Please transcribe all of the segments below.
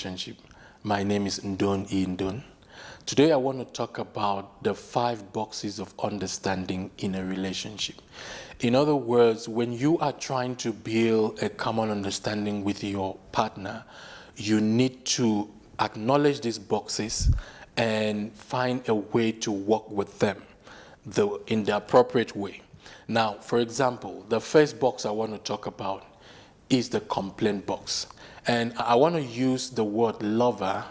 relationship. My name is Ndon Indon. Today I want to talk about the 5 boxes of understanding in a relationship. In other words, when you are trying to build a common understanding with your partner, you need to acknowledge these boxes and find a way to work with them in the appropriate way. Now, for example, the first box I want to talk about is the complaint box. And I want to use the word lover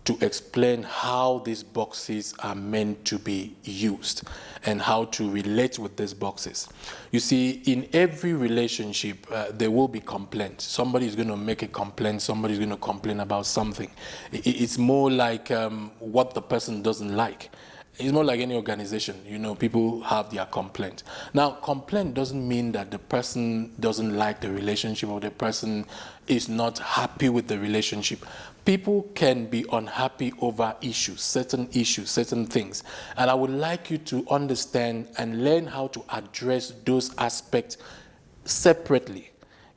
to explain how these boxes are meant to be used and how to relate with these boxes. You see, in every relationship, there will be complaints. Somebody is going to make a complaint, somebody is going to complain about something. It's more like what the person doesn't like. It's more like any organization, people have their complaint. Now, complaint doesn't mean that the person doesn't like the relationship or the person is not happy with the relationship. People can be unhappy over issues, certain things. And I would like you to understand and learn how to address those aspects separately.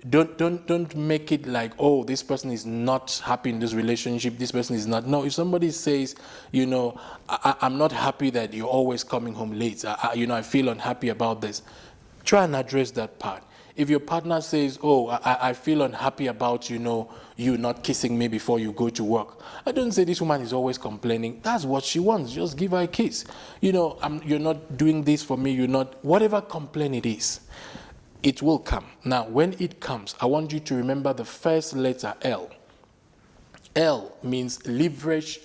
Don't make it like, oh, this person is not happy in this relationship, this person is not. No, if somebody says, I'm not happy that you're always coming home late, I feel unhappy about this, try and address that part. If your partner says, oh, I feel unhappy about, you not kissing me before you go to work, I don't say this woman is always complaining. That's what she wants. Just give her a kiss. You're not doing this for me. You're not, whatever complaint it is, it will come. Now, when it comes, I want you to remember the first letter, L. L means leverage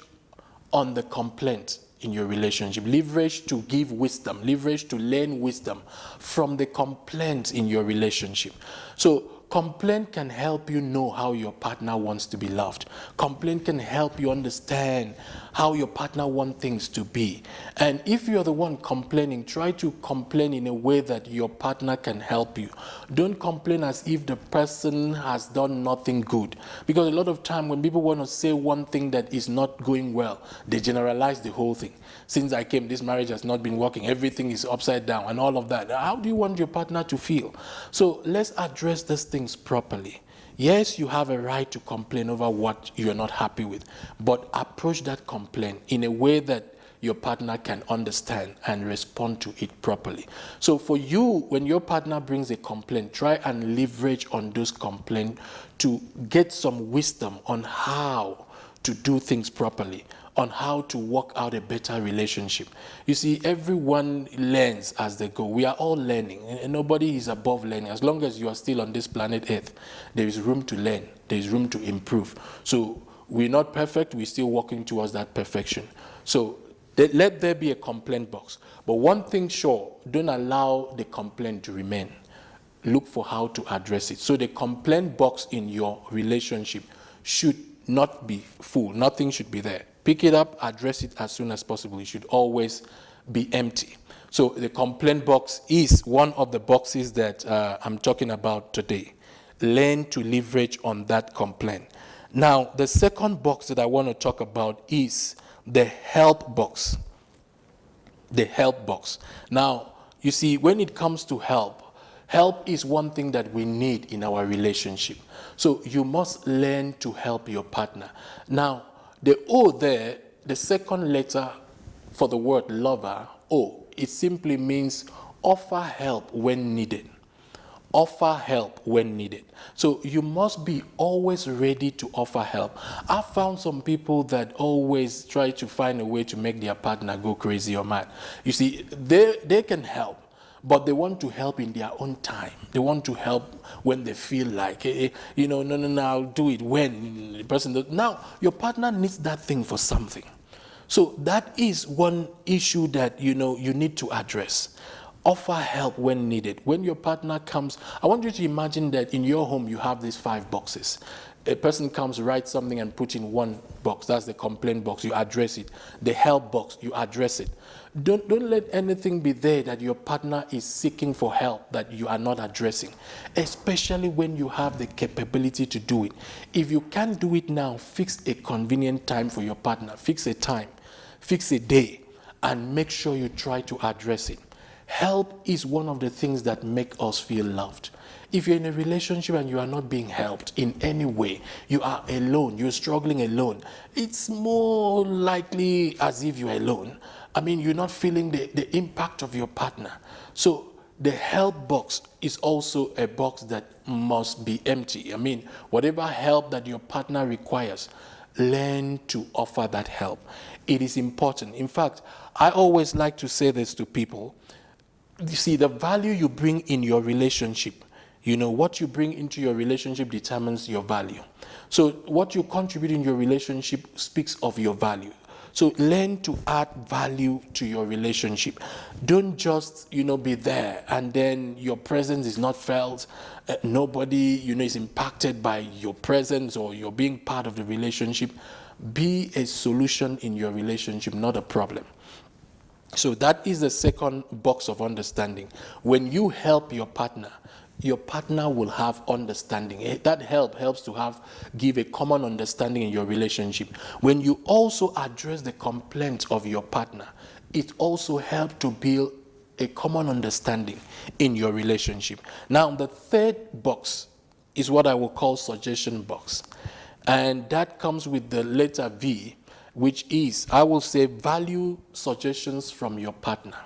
on the complaint in your relationship. Leverage to give wisdom. Leverage to learn wisdom from the complaint in your relationship. So, complaint can help you know how your partner wants to be loved. Complaint can help you understand how your partner wants things to be. And if you're the one complaining, try to complain in a way that your partner can help you. Don't complain as if the person has done nothing good. Because a lot of time when people want to say one thing that is not going well, they generalize the whole thing. Since I came, this marriage has not been working. Everything is upside down and all of that. How do you want your partner to feel? So let's address these things properly. Yes, you have a right to complain over what you're not happy with, but approach that complaint in a way that your partner can understand and respond to it properly. So for you, when your partner brings a complaint, try and leverage on those complaints to get some wisdom on how to do things properly, on how to work out a better relationship. You see, everyone learns as they go. We are all learning, and nobody is above learning. As long as you are still on this planet Earth, there is room to learn. There is room to improve. So we're not perfect. We're still working towards that perfection. So let there be a complaint box. But one thing sure, don't allow the complaint to remain. Look for how to address it. So the complaint box in your relationship should not be full. Nothing should be there. Pick it up, address it as soon as possible. It should always be empty. So the complaint box is one of the boxes that I'm talking about today. Learn to leverage on that complaint. Now, the second box that I want to talk about is the help box. The help box. Now, you see, when it comes to help is one thing that we need in our relationship. So you must learn to help your partner. Now, the O there, the second letter for the word lover, O, it simply means offer help when needed. Offer help when needed. So you must be always ready to offer help. I've found some people that always try to find a way to make their partner go crazy or mad. You see, they can help, but they want to help in their own time. They want to help when they feel like, no, I'll do it when the person does. Now, your partner needs that thing for something. So that is one issue that, you need to address. Offer help when needed. When your partner comes, I want you to imagine that in your home you have these 5 boxes. A person comes, writes something and put in one box. That's the complaint box. You address it. The help box, you address it. Don't let anything be there that your partner is seeking for help that you are not addressing, especially when you have the capability to do it. If you can't do it now, fix a convenient time for your partner. Fix a time, fix a day, and make sure you try to address it. Help is one of the things that make us feel loved. If you're in a relationship and you are not being helped in any way, you are alone, you're struggling alone, it's more likely as if you're alone. I mean, you're not feeling the impact of your partner. So the help box is also a box that must be empty. I mean, whatever help that your partner requires, learn to offer that help. It is important. In fact, I always like to say this to people. You see, the value you bring in your relationship, what you bring into your relationship determines your value. So what you contribute in your relationship speaks of your value. So learn to add value to your relationship. Don't just, be there and then your presence is not felt. Nobody, is impacted by your presence or your being part of the relationship. Be a solution in your relationship, not a problem. So that is the second box of understanding. When you help your partner will have understanding. That helps to give a common understanding in your relationship. When you also address the complaints of your partner, it also helps to build a common understanding in your relationship. Now, the third box is what I will call suggestion box. And that comes with the letter V, which is, I will say, value suggestions from your partner.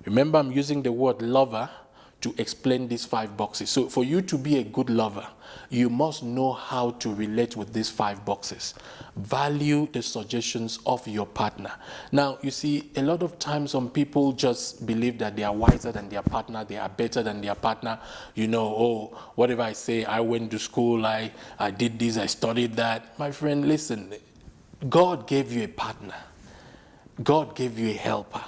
Remember, I'm using the word lover to explain these 5 boxes. So for you to be a good lover, you must know how to relate with these 5 boxes. Value the suggestions of your partner. Now, you see, a lot of times some people just believe that they are wiser than their partner, they are better than their partner. Whatever I say, I went to school, I did this, I studied that. My friend, listen, God gave you a partner. God gave you a helper.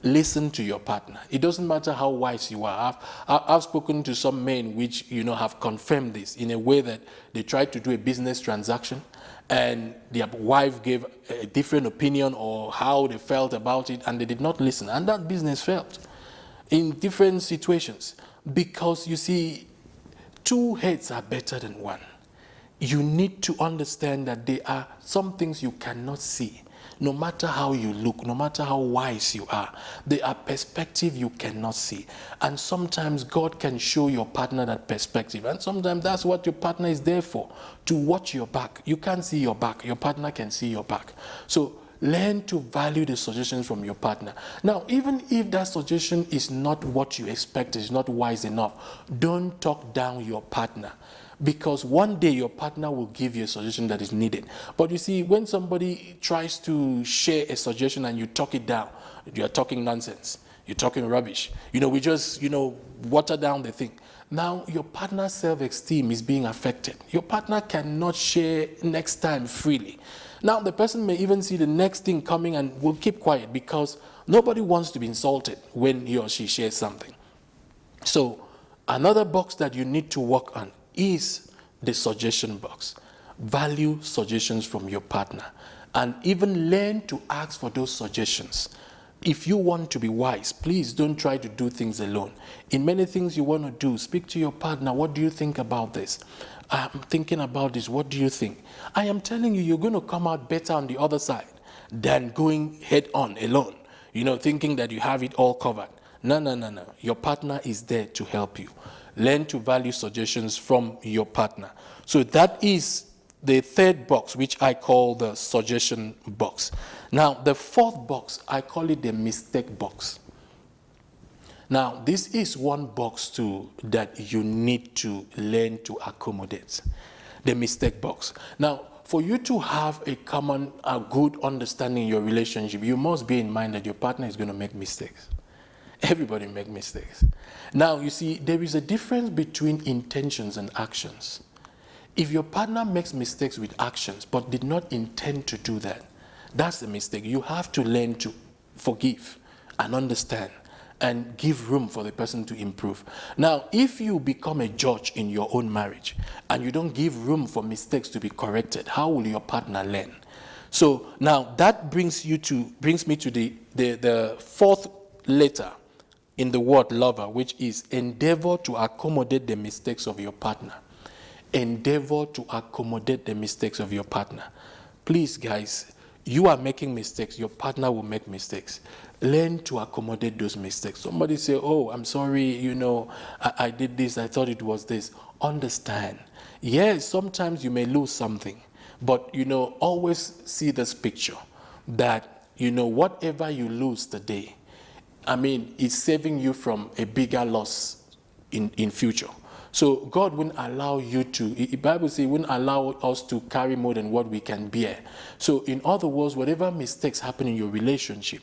Listen to your partner. It doesn't matter how wise you are. I've spoken to some men which have confirmed this in a way that they tried to do a business transaction and their wife gave a different opinion or how they felt about it, and they did not listen, and that business failed in different situations. Because you see, 2 heads are better than 1. You need to understand that there are some things you cannot see. No matter how you look, no matter how wise you are, there are perspectives you cannot see. And sometimes God can show your partner that perspective. And sometimes that's what your partner is there for, to watch your back. You can't see your back. Your partner can see your back. So learn to value the suggestions from your partner. Now, even if that suggestion is not what you expect, is not wise enough, don't talk down your partner. Because one day your partner will give you a suggestion that is needed. But you see, when somebody tries to share a suggestion and you talk it down, you're talking nonsense. You're talking rubbish. We just, water down the thing. Now, your partner's self-esteem is being affected. Your partner cannot share next time freely. Now, the person may even see the next thing coming and will keep quiet because nobody wants to be insulted when he or she shares something. So, another box that you need to work on is the suggestion box. Value suggestions from your partner and even learn to ask for those suggestions. If you want to be wise, please don't try to do things alone. In many things you want to do, speak to your partner. What do you think about this? I'm thinking about this. What do you think? I am telling you, you're going to come out better on the other side than going head on alone, thinking that you have it all covered. No. Your partner is there to help you. Learn to value suggestions from your partner. So that is the third box, which I call the suggestion box. Now, the fourth box, I call it the mistake box. Now, this is one box too that you need to learn to accommodate. The mistake box. Now, for you to have a good understanding in your relationship, you must bear in mind that your partner is going to make mistakes. Everybody make mistakes. Now, you see, there is a difference between intentions and actions. If your partner makes mistakes with actions but did not intend to do that, that's a mistake. You have to learn to forgive and understand and give room for the person to improve. Now, if you become a judge in your own marriage and you don't give room for mistakes to be corrected, how will your partner learn? So now that brings me to the fourth letter in the word lover, which is endeavor to accommodate the mistakes of your partner. Endeavor to accommodate the mistakes of your partner. Please, guys, you are making mistakes. Your partner will make mistakes. Learn to accommodate those mistakes. Somebody say, oh, I'm sorry, I did this, I thought it was this. Understand. Yes, sometimes you may lose something, but, always see this picture that, whatever you lose today, it's saving you from a bigger loss in future. So God wouldn't allow you to, the Bible says, He wouldn't allow us to carry more than what we can bear. So in other words, whatever mistakes happen in your relationship,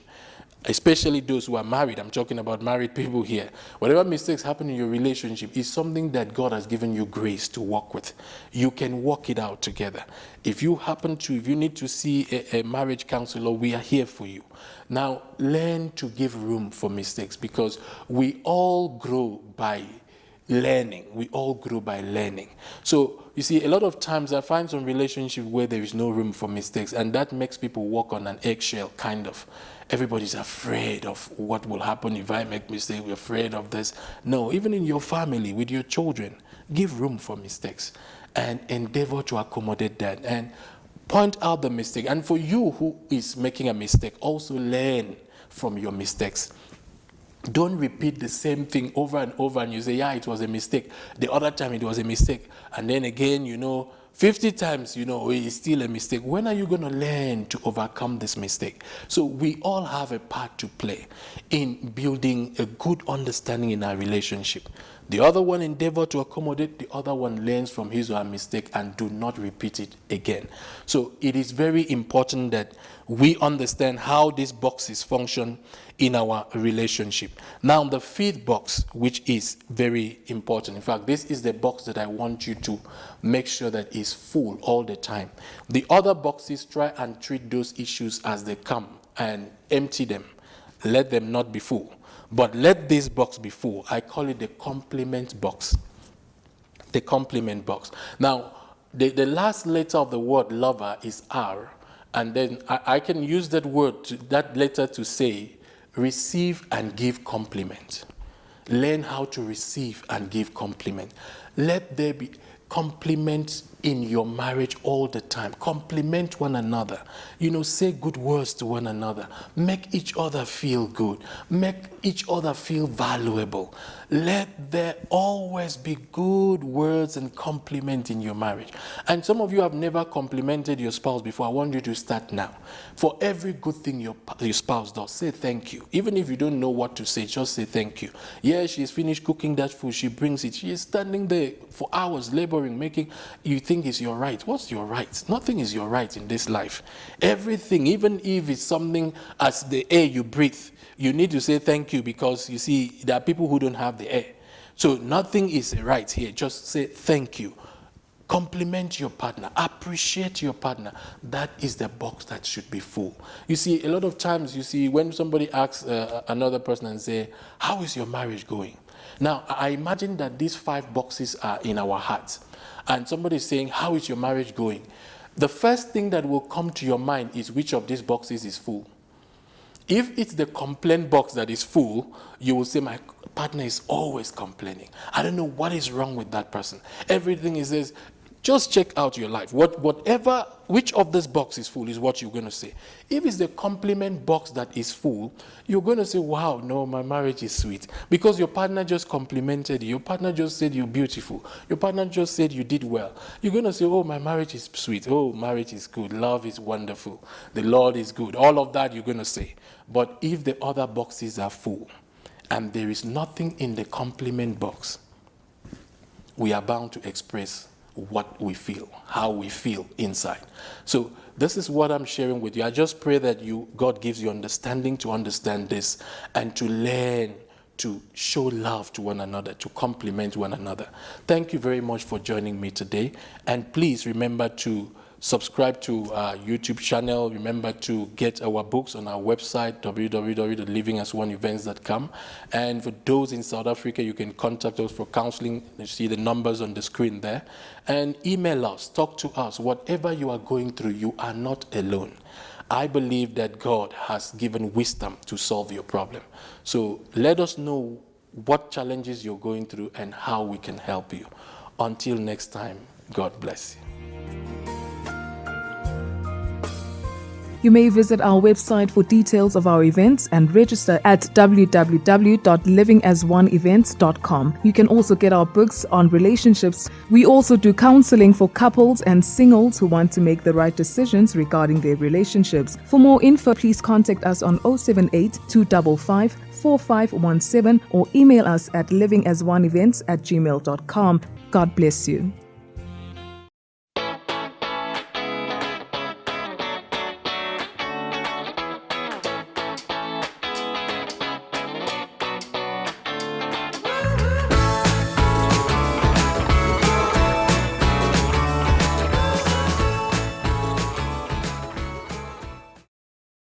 especially those who are married, I'm talking about married people here, whatever mistakes happen in your relationship is something that God has given you grace to work with. You can work it out together. If you need to see a marriage counselor, we are here for you. Now, learn to give room for mistakes, because we all grow by learning. We all grow by learning. So you see, a lot of times I find some relationships where there is no room for mistakes, and that makes people walk on an eggshell, kind of. Everybody's afraid of what will happen if I make mistakes. We're afraid of this. No, even in your family, with your children, give room for mistakes and endeavor to accommodate that and point out the mistake. And for you who is making a mistake, also learn from your mistakes. Don't repeat the same thing over and over, and you say, yeah, it was a mistake. The other time it was a mistake. And then again, 50 times, it's still a mistake. When are you going to learn to overcome this mistake? So we all have a part to play in building a good understanding in our relationship. The other one endeavor to accommodate, the other one learns from his or her mistake and do not repeat it again. So it is very important that we understand how these boxes function in our relationship. Now, the fifth box, which is very important. In fact, this is the box that I want you to make sure that is full all the time. The other boxes, try and treat those issues as they come and empty them. Let them not be full. But let this box be full. I call it the complement box. The complement box. Now, the last letter of the word lover is R. And then I can use that letter to say, receive and give compliment. Learn how to receive and give compliment. Let there be compliment in your marriage all the time. Compliment one another. Say good words to one another. Make each other feel good. Make each other feel valuable. Let there always be good words and compliment in your marriage. And some of you have never complimented your spouse before. I want you to start now. For every good thing your spouse does, say thank you. Even if you don't know what to say, just say thank you. Yeah, she's finished cooking that food. She brings it. She is standing there for hours laboring, making. You think it's your right. What's your right? Nothing is your right in this life. Everything, even if it's something as the air you breathe, you need to say thank you, because you see, there are people who don't have the air. So nothing is right here. Just say thank you. Compliment your partner. Appreciate your partner. That is the box that should be full. You see, a lot of times, when somebody asks another person and say, how is your marriage going? Now, I imagine that these 5 boxes are in our hearts. And somebody is saying, how is your marriage going? The first thing that will come to your mind is, which of these boxes is full? If it's the complaint box that is full, you will say, my partner is always complaining. I don't know what is wrong with that person. Everything is this. Just check out your life. Which of this box is full is what you're going to say. If it's the compliment box that is full, you're going to say, wow, no, my marriage is sweet. Because your partner just complimented you. Your partner just said you're beautiful. Your partner just said you did well. You're going to say, oh, my marriage is sweet. Oh, marriage is good. Love is wonderful. The Lord is good. All of that you're going to say. But if the other boxes are full and there is nothing in the compliment box, we are bound to express what we feel, how we feel inside. So this is what I'm sharing with you. I just pray that God gives you understanding to understand this and to learn to show love to one another, to compliment one another. Thank you very much for joining me today. And please remember to subscribe to our YouTube channel. Remember to get our books on our website, www.livingasoneevents.com. And for those in South Africa, you can contact us for counseling. You see the numbers on the screen there. And email us, talk to us. Whatever you are going through, you are not alone. I believe that God has given wisdom to solve your problem. So let us know what challenges you're going through and how we can help you. Until next time, God bless you. You may visit our website for details of our events and register at www.livingasoneevents.com. You can also get our books on relationships. We also do counseling for couples and singles who want to make the right decisions regarding their relationships. For more info, please contact us on 078 255 4517 or email us at livingasoneevents@gmail.com. God bless you.